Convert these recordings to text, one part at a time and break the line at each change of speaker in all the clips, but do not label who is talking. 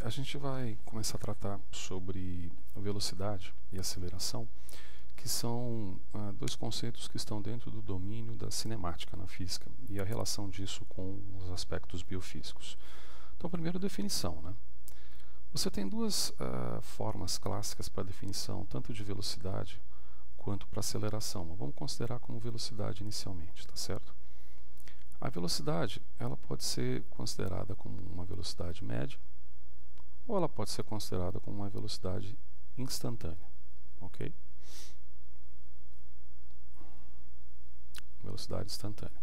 A gente vai começar a tratar sobre velocidade e aceleração, que são dois conceitos que estão dentro do domínio da cinemática na física e a relação disso com os aspectos biofísicos. Então, primeiro, definição, né? Você tem duas formas clássicas para definição, tanto de velocidade quanto para aceleração. Vamos considerar como velocidade inicialmente, tá certo? A velocidade, ela pode ser considerada como uma velocidade média, ou ela pode ser considerada como uma velocidade instantânea, ok? Velocidade instantânea.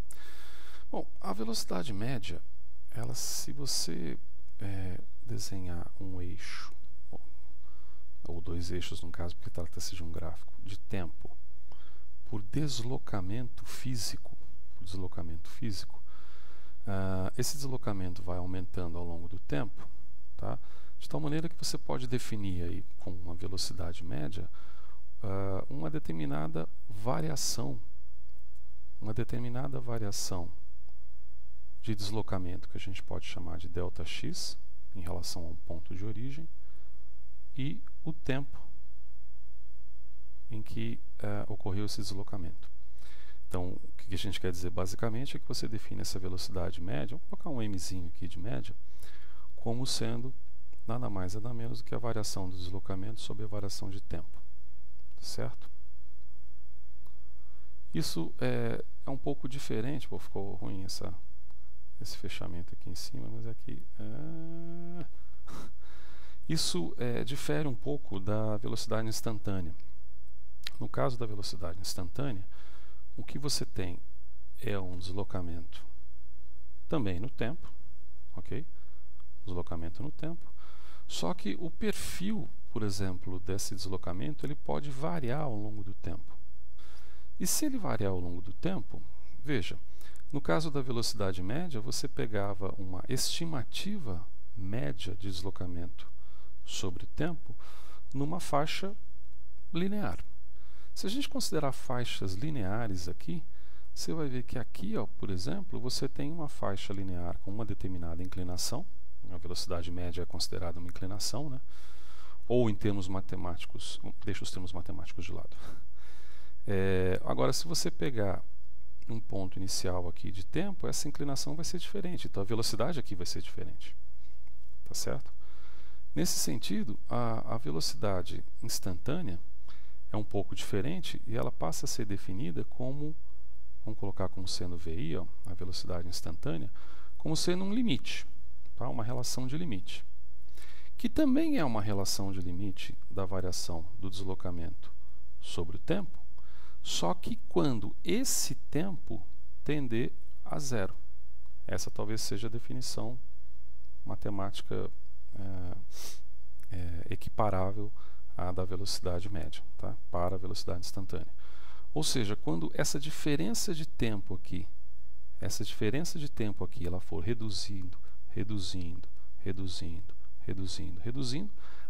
Bom, a velocidade média, ela, se você desenhar um eixo, ou dois eixos no caso, porque trata-se de um gráfico, de tempo, por deslocamento físico, esse deslocamento vai aumentando ao longo do tempo, tá? De tal maneira que você pode definir aí com uma velocidade média uma determinada variação de deslocamento que a gente pode chamar de ΔX em relação a um ponto de origem e o tempo em que ocorreu esse deslocamento. Então, o que a gente quer dizer basicamente é que você define essa velocidade média, vou colocar um mzinho aqui de média, como sendo nada mais nada menos do que a variação do deslocamento sobre a variação de tempo, certo? Isso é um pouco diferente, pô, ficou ruim esse fechamento aqui em cima, mas aqui isso difere um pouco da velocidade instantânea. No caso da velocidade instantânea, o que você tem é um deslocamento também no tempo, ok? Deslocamento no tempo. Só que o perfil, por exemplo, desse deslocamento, ele pode variar ao longo do tempo. E se ele variar ao longo do tempo, veja, no caso da velocidade média, você pegava uma estimativa média de deslocamento sobre o tempo numa faixa linear. Se a gente considerar faixas lineares aqui, você vai ver que aqui, ó, por exemplo, você tem uma faixa linear com uma determinada inclinação. A velocidade média é considerada uma inclinação, né? Ou em termos matemáticos, deixa os termos matemáticos de lado. Agora, se você pegar um ponto inicial aqui de tempo, essa inclinação vai ser diferente, então a velocidade aqui vai ser diferente, tá certo? Nesse sentido, a velocidade instantânea é um pouco diferente e ela passa a ser definida como, vamos colocar como sendo VI, ó, a velocidade instantânea, como sendo um limite, tá? Uma relação de limite, que também é uma relação de limite da variação do deslocamento sobre o tempo, só que quando esse tempo tender a zero. Essa talvez seja a definição matemática equiparável à da velocidade média, tá? Para a velocidade instantânea. Ou seja, quando essa diferença de tempo aqui, ela for reduzindo,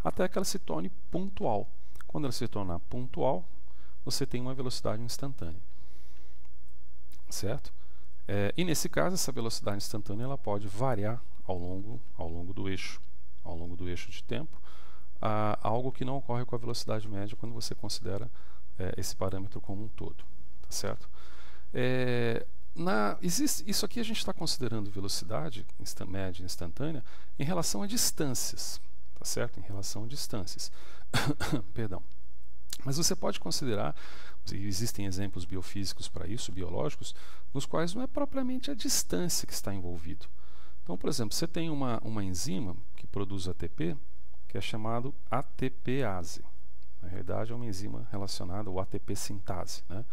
até que ela se torne pontual. Quando ela se tornar pontual, você tem uma velocidade instantânea, certo? E nesse caso, essa velocidade instantânea ela pode variar ao longo do eixo de tempo, algo que não ocorre com a velocidade média quando você considera esse parâmetro como um todo, tá certo? Isso aqui a gente está considerando velocidade média e instantânea em relação a distâncias, tá certo? Em relação a distâncias. Perdão. Mas você pode considerar, existem exemplos biofísicos para isso, biológicos, nos quais não é propriamente a distância que está envolvido. Então, por exemplo, você tem uma enzima que produz ATP, que é chamado ATPase. Na realidade, é uma enzima relacionada ao ATP sintase, né?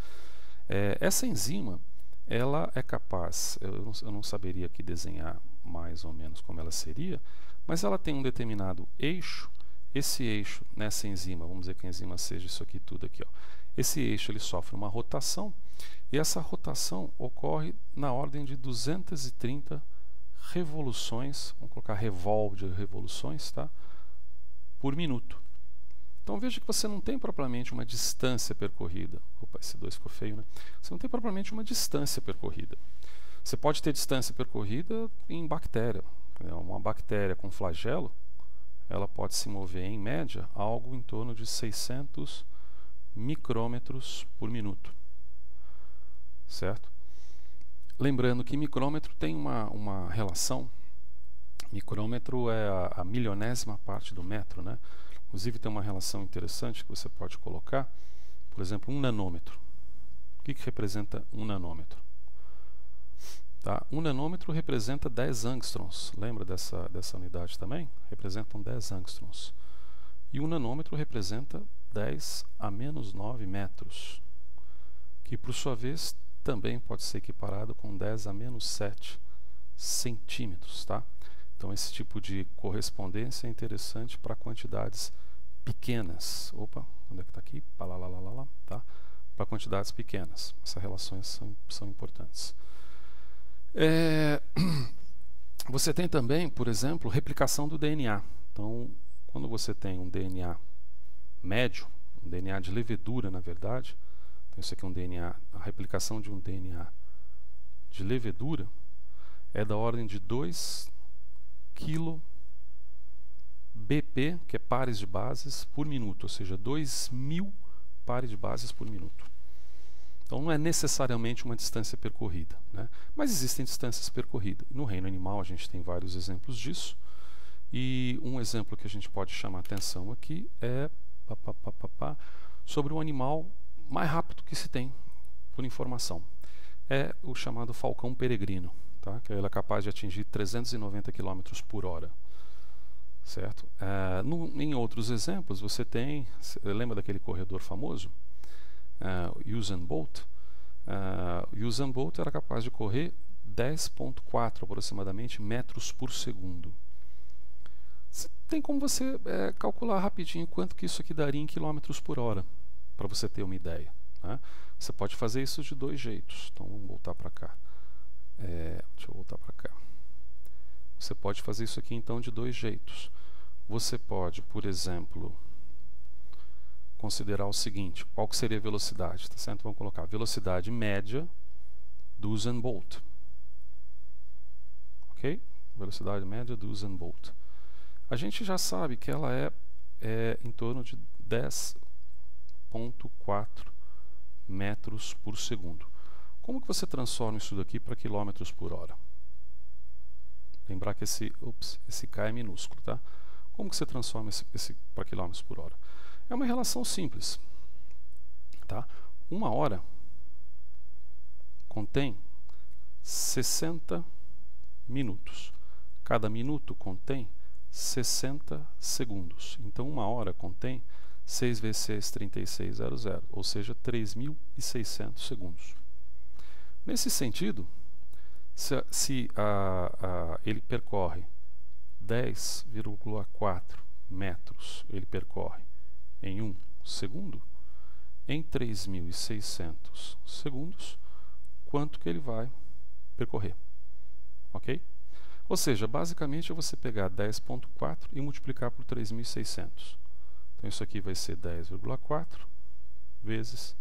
Essa enzima, ela é capaz, eu não saberia aqui desenhar mais ou menos como ela seria, mas ela tem um determinado eixo. Esse eixo, nessa enzima, vamos dizer que a enzima seja isso aqui tudo aqui, ó. Esse eixo ele sofre uma rotação e essa rotação ocorre na ordem de 230 revoluções, vamos colocar revol de revoluções, tá? Por minuto. Então veja que você não tem propriamente uma distância percorrida. Opa, esse 2 ficou feio, né? Você não tem propriamente uma distância percorrida. Você pode ter distância percorrida em bactéria. Uma bactéria com flagelo, ela pode se mover em média algo em torno de 600 micrômetros por minuto, certo? Lembrando que micrômetro tem uma relação. Micrômetro é a milionésima parte do metro, né? Inclusive tem uma relação interessante que você pode colocar, por exemplo, um nanômetro. O que representa um nanômetro? Tá? Um nanômetro representa 10 angstroms. Lembra dessa unidade também? Representam 10 angstroms. E um nanômetro representa 10 a menos 9 metros, que por sua vez também pode ser equiparado com 10 a menos 7 centímetros. Tá? Então esse tipo de correspondência é interessante para quantidades pequenas. Opa, onde é que está aqui? Tá? Para quantidades pequenas. Essas relações são importantes. Você tem também, por exemplo, replicação do DNA. Então, quando você tem um DNA médio, um DNA de levedura, na verdade, então isso aqui é um DNA, a replicação de um DNA de levedura é da ordem de 2 kbp, que é pares de bases, por minuto, ou seja, 2000 pares de bases por minuto. Então não é necessariamente uma distância percorrida, né? Mas existem distâncias percorridas. No reino animal a gente tem vários exemplos disso. E um exemplo que a gente pode chamar a atenção aqui é sobre o animal mais rápido que se tem por informação. É o chamado falcão peregrino, tá? Que ele é capaz de atingir 390 km por hora. Certo? Em outros exemplos você tem, lembra daquele corredor famoso? Usain Bolt. Usain Bolt era capaz de correr 10,4 aproximadamente metros por segundo. Tem como você calcular rapidinho quanto que isso aqui daria em quilômetros por hora, para você ter uma ideia, né? Você pode fazer isso de 2 jeitos. Então vamos voltar para cá. Deixa eu voltar para cá. Você pode fazer isso aqui então de 2 jeitos. Você pode, por exemplo, considerar o seguinte: qual que seria a velocidade? Tá certo? Vamos colocar a velocidade média do Usain Bolt. Ok? Velocidade média do Usain Bolt. A gente já sabe que ela é em torno de 10,4 metros por segundo. Como que você transforma isso daqui para quilômetros por hora? Lembrar que esse K é minúsculo, tá? Como que você transforma esse para quilômetros por hora? É uma relação simples, tá? 1 hora contém 60 minutos. Cada minuto contém 60 segundos. Então 1 hora contém 6 vezes 6, 3600, ou seja, 3.600 segundos. Nesse sentido, se ele percorre 10,4 metros, ele percorre em 1 segundo, em 3.600 segundos, quanto que ele vai percorrer, ok? Ou seja, basicamente é você pegar 10,4 e multiplicar por 3.600. Então isso aqui vai ser 10,4 vezes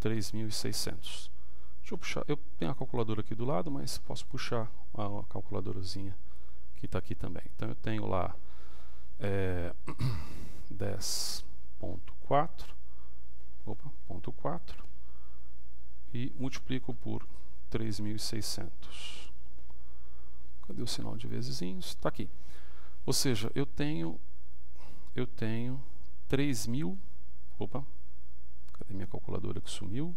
3.600. Deixa eu puxar, eu tenho a calculadora aqui do lado, mas posso puxar a calculadorazinha que está aqui também. Então eu tenho lá 10,4 e multiplico por 3.600. Cadê o sinal de vezesinhos? Está aqui. Ou seja, eu tenho 3.000. Opa, cadê minha calculadora que sumiu?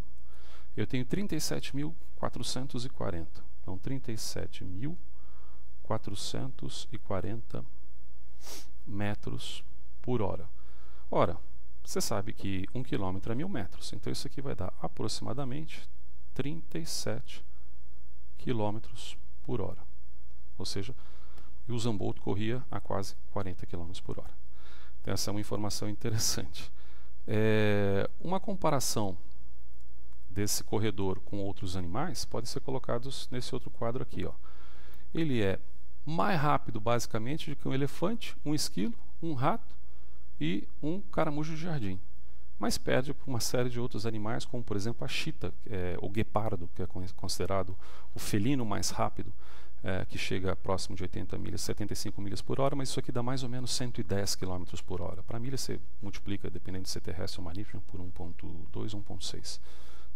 Eu tenho 37.440. Então 37.440 metros por hora. Ora, você sabe que 1 km é 1.000 metros. Então isso aqui vai dar aproximadamente 37 km por hora. Ou seja, o Usain Bolt corria a quase 40 km por hora. Então essa é uma informação interessante. Uma comparação desse corredor com outros animais pode ser colocado nesse outro quadro aqui, ó. Ele é mais rápido basicamente do que um elefante, um esquilo, um rato e um caramujo de jardim, mas perde para uma série de outros animais, como por exemplo a chita, o guepardo, que é considerado o felino mais rápido que chega próximo de 80 milhas, 75 milhas por hora, mas isso aqui dá mais ou menos 110 km por hora. Para milha você multiplica, dependendo de se é terrestre ou marítimo, por 1.2 ou 1.6,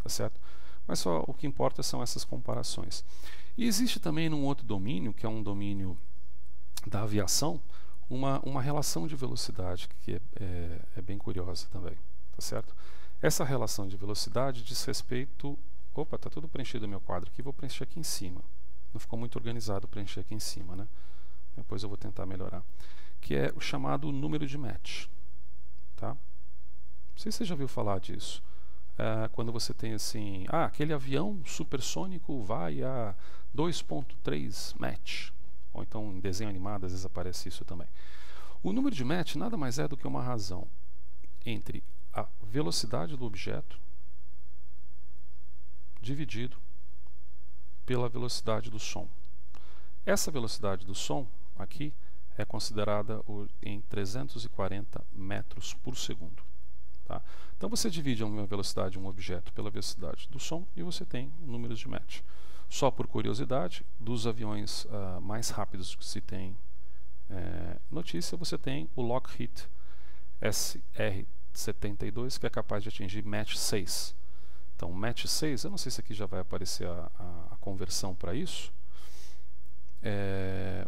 tá certo? Mas só o que importa são essas comparações. E existe também num outro domínio, que é um domínio da aviação, uma relação de velocidade que é bem curiosa também, tá certo? Essa relação de velocidade diz respeito... Opa, está tudo preenchido o meu quadro aqui, vou preencher aqui em cima. Não ficou muito organizado preencher aqui em cima, né? Depois eu vou tentar melhorar. Que é o chamado número de Mach. Tá? Não sei se você já ouviu falar disso. Quando você tem assim... aquele avião supersônico vai a 2.3 Mach. Ou então em desenho animado às vezes aparece isso também. O número de Mach nada mais é do que uma razão entre a velocidade do objeto dividido pela velocidade do som. Essa velocidade do som aqui é considerada em 340 metros por segundo. Tá? Então você divide a velocidade de um objeto pela velocidade do som e você tem números de Mach. Só por curiosidade, dos aviões mais rápidos que se tem notícia, você tem o Lockheed SR-72, que é capaz de atingir Mach 6. Então, Mach 6, eu não sei se aqui já vai aparecer a conversão para isso, é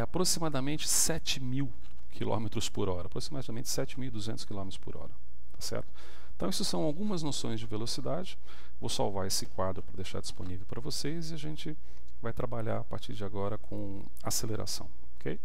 aproximadamente 7.000 km por hora, aproximadamente 7.200 km por hora, tá certo? Então, isso são algumas noções de velocidade. Vou salvar esse quadro para deixar disponível para vocês e a gente vai trabalhar a partir de agora com aceleração, ok?